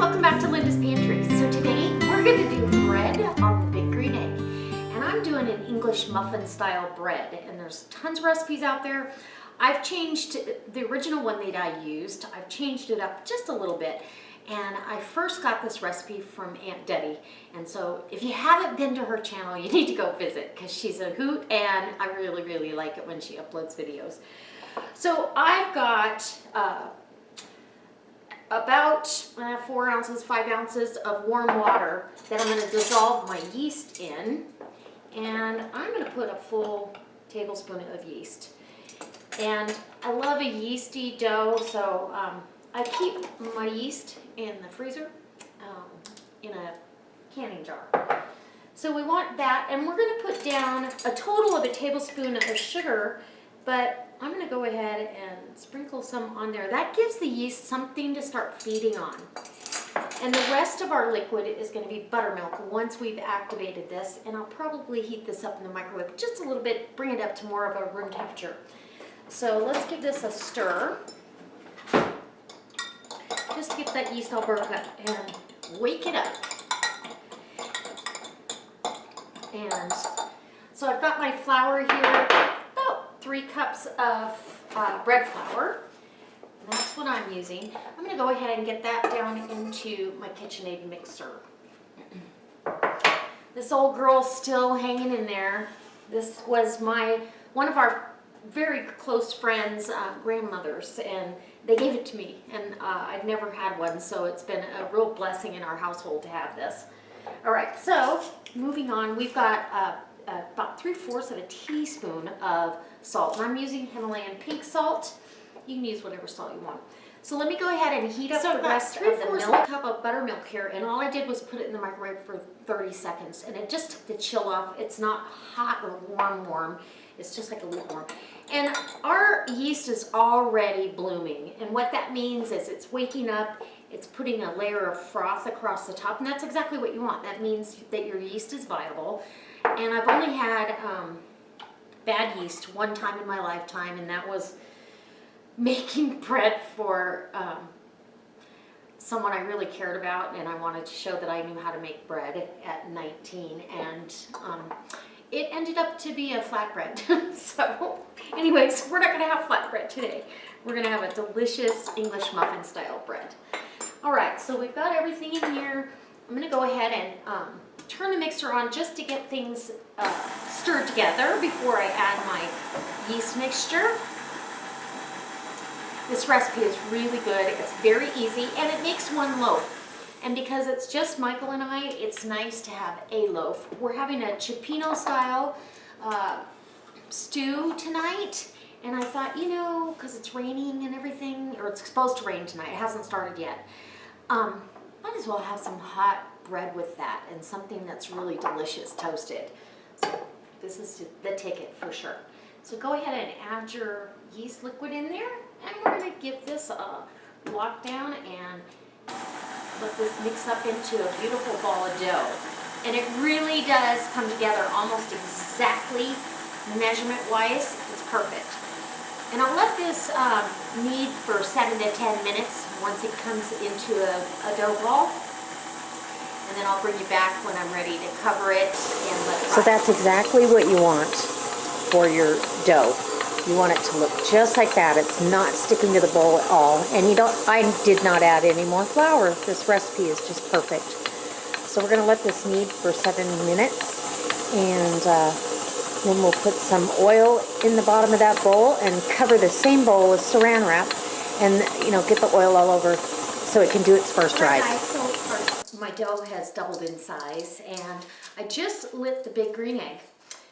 welcome back to Linda's Pantry. So today we're going to do bread on the big green egg. And I'm doing an English muffin style bread, and there's tons of recipes out there. I've changed the original one that I used. I've changed it up just a little bit. And I first got this recipe from Aunt Duddy. And so if you haven't been to her channel, you need to go visit because she's a hoot and I really, really like it when she uploads videos. So I've got about 4 ounces, 5 ounces of warm water that I'm going to dissolve my yeast in. And I'm going to put a full tablespoon of yeast. And I love a yeasty dough, so I keep my yeast in the freezer in a canning jar. So we want that, and we're going to put down a total of a tablespoon of sugar, but I'm going to go ahead and sprinkle some on there. That gives the yeast something to start feeding on. And the rest of our liquid is going to be buttermilk once we've activated this, and I'll probably heat this up in the microwave just a little bit, bring it up to more of a room temperature. So let's give this a stir, just to get that yeast all broke up and wake it up. And so I've got my flour here, about 3 cups of bread flour. And that's what I'm using. I'm going to go ahead and get that down into my KitchenAid mixer. This old girl's still hanging in there. This was one of our very close friends' grandmothers, and they gave it to me, and I've never had one, so it's been a real blessing in our household to have this. All right, so moving on, we've got about 3/4 of a teaspoon of salt, and I'm using Himalayan pink salt. You can use whatever salt you want. So let me go ahead and heat up the rest of the milk. Cup of buttermilk here, and all I did was put it in the microwave for 30 seconds, and it just took the chill off. It's not hot or warm. It's just like a lukewarm. And our yeast is already blooming, and what that means is it's waking up, it's putting a layer of froth across the top, and that's exactly what you want. That means that your yeast is viable. And I've only had bad yeast one time in my lifetime, and that was making bread for someone I really cared about, and I wanted to show that I knew how to make bread at 19, and it ended up to be a flatbread. So anyways, we're not going to have flatbread today. We're going to have a delicious English muffin style bread. All right, so we've got everything in here. I'm going to go ahead and turn the mixer on just to get things stirred together before I add my yeast mixture. This recipe is really good. It's very easy, and it makes one loaf. And because it's just Michael and I, it's nice to have a loaf. We're having a cioppino style stew tonight, and I thought, you know, because it's raining and everything, or it's supposed to rain tonight, it hasn't started yet, might as well have some hot bread with that and something that's really delicious toasted. So this is the ticket for sure. So go ahead and add your yeast liquid in there, and we're going to give this a lock down and let this mix up into a beautiful ball of dough. And it really does come together almost exactly measurement-wise. It's perfect. And I'll let this knead for 7 to 10 minutes once it comes into a dough ball. And then I'll bring you back when I'm ready to cover it and let it rise. So that's exactly what you want for your dough. You want it to look just like that. It's not sticking to the bowl at all. And I did not add any more flour. This recipe is just perfect. So we're going to let this knead for 7 minutes. And then we'll put some oil in the bottom of that bowl and cover the same bowl with saran wrap. And, you know, get the oil all over so it can do its first rise. So my dough has doubled in size, and I just lit the big green egg.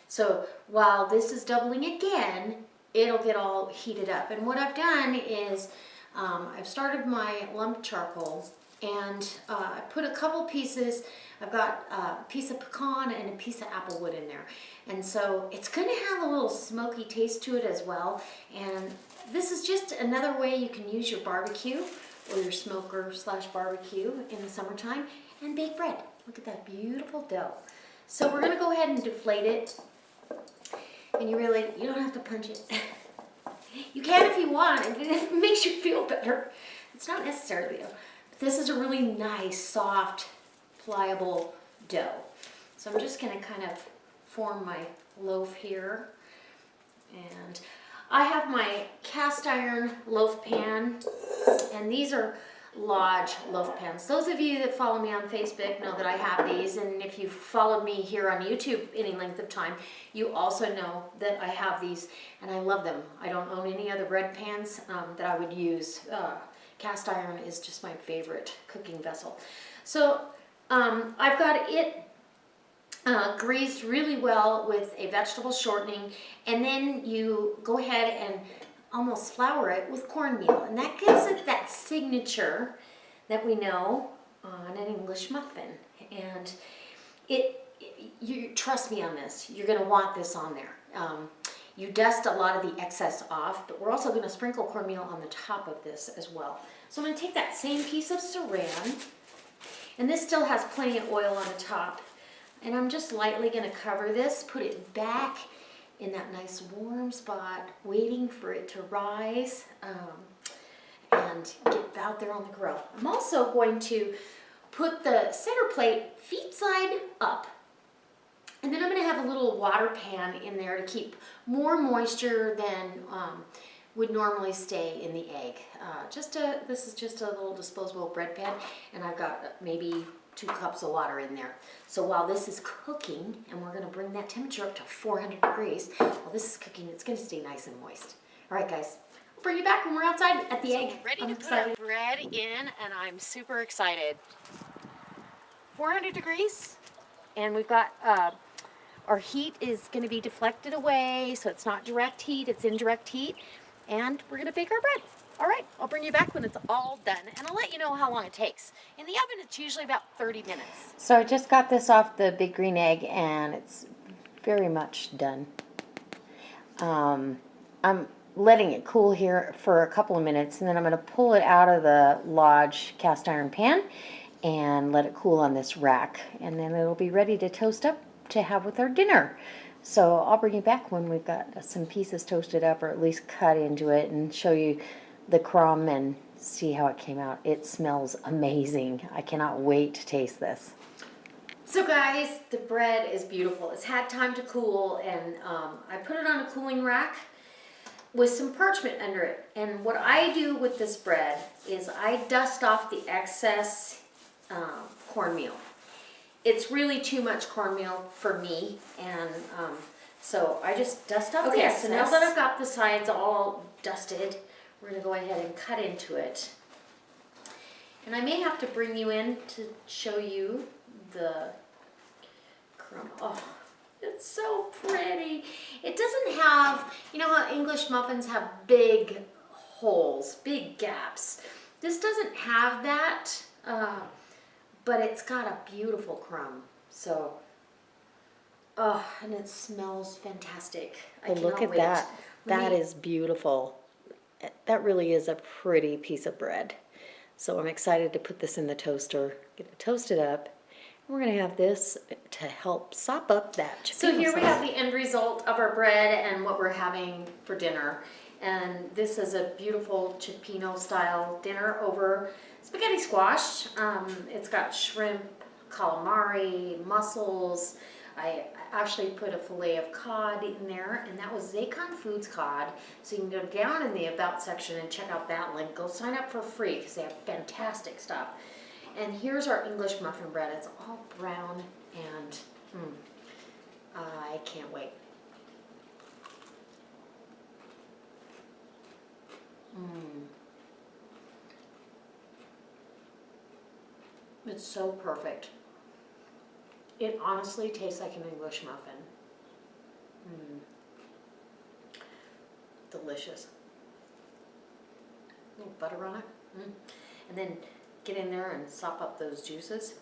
So while this is doubling again, it'll get all heated up. And what I've done is I've started my lump charcoal, and I put a couple pieces. I've got a piece of pecan and a piece of apple wood in there. And so it's going to have a little smoky taste to it as well. And this is just another way you can use your barbecue or your smoker / barbecue in the summertime and bake bread. Look at that beautiful dough. So we're going to go ahead and deflate it. And you don't have to punch it. You can if you want, if it makes you feel better. It's not necessary though. this is a really nice, soft, pliable dough. So I'm just gonna kind of form my loaf here. And I have my cast iron loaf pan, and these are Lodge loaf pans. Those of you that follow me on Facebook know that I have these, and if you've followed me here on YouTube any length of time, you also know that I have these, and I love them. I don't own any other bread pans that I would use. Cast iron is just my favorite cooking vessel. So I've got it greased really well with a vegetable shortening, and then you go ahead and almost flour it with cornmeal, and that gives it that signature that we know on an English muffin. And you trust me on this, you're going to want this on there. You dust a lot of the excess off, but we're also going to sprinkle cornmeal on the top of this as well. So I'm going to take that same piece of saran, and this still has plenty of oil on the top, and I'm just lightly going to cover this, put it back in that nice warm spot, waiting for it to rise and get out there on the grill. I'm also going to put the center plate feet side up, and then I'm going to have a little water pan in there to keep more moisture than would normally stay in the egg. This is just a little disposable bread pan, and I've got maybe 2 cups of water in there. So while this is cooking, and we're gonna bring that temperature up to 400 degrees, while this is cooking, it's gonna stay nice and moist. All right, guys, I'll bring you back when we're outside at the egg. Ready to put our bread in, and I'm super excited. 400 degrees, and we've got, our heat is gonna be deflected away, so it's not direct heat, it's indirect heat, and we're gonna bake our bread. All right, I'll bring you back when it's all done, and I'll let you know how long it takes. In the oven, it's usually about 30 minutes. So I just got this off the big green egg, and it's very much done. I'm letting it cool here for a couple of minutes, and then I'm going to pull it out of the Lodge cast iron pan and let it cool on this rack, and then it'll be ready to toast up to have with our dinner. So I'll bring you back when we've got some pieces toasted up, or at least cut into it, and show you the crumb and see how it came out. It smells amazing. I cannot wait to taste this. So guys, the bread is beautiful. It's had time to cool, and I put it on a cooling rack with some parchment under it. And what I do with this bread is I dust off the excess cornmeal. It's really too much cornmeal for me, and so I just dust off the excess. So now that I've got the sides all dusted, we're going to go ahead and cut into it. And I may have to bring you in to show you the crumb. Oh, it's so pretty. It doesn't have, you know how English muffins have big holes, big gaps. This doesn't have that, but it's got a beautiful crumb. So, oh, and it smells fantastic. I cannot look at wait. that. That is beautiful. That really is a pretty piece of bread. So I'm excited to put this in the toaster, get it toasted up. We're going to have this to help sop up that chicken. So here we have the end result of our bread and what we're having for dinner. And this is a beautiful cioppino style dinner over spaghetti squash. It's got shrimp, calamari, mussels. I actually put a fillet of cod in there, and that was Zacon Foods cod. So you can go down in the About section and check out that link. Go sign up for free because they have fantastic stuff. And here's our English muffin bread. It's all brown, and I can't wait. It's so perfect. It honestly tastes like an English muffin. Delicious. A little butter on it. And then get in there and sop up those juices.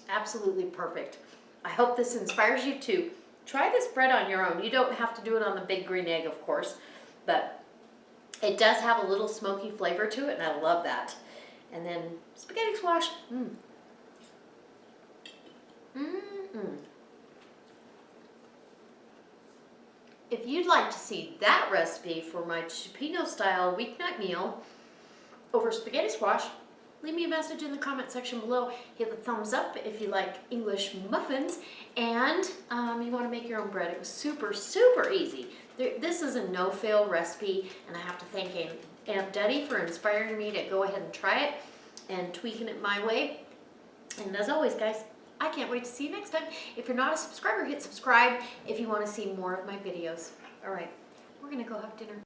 Absolutely perfect. I hope this inspires you to try this bread on your own. You don't have to do it on the big green egg, of course, but it does have a little smoky flavor to it, and I love that. And then spaghetti squash. if you'd like to see that recipe for my Cioppino style weeknight meal over spaghetti squash, leave me a message in the comment section below. Hit the thumbs up if you like English muffins, and you want to make your own bread. It was super, super easy. This is a no-fail recipe, and I have to thank Aunt Duddy for inspiring me to go ahead and try it and tweaking it my way. And as always, guys, I can't wait to see you next time. If you're not a subscriber, hit subscribe if you want to see more of my videos. All right, we're gonna go have dinner.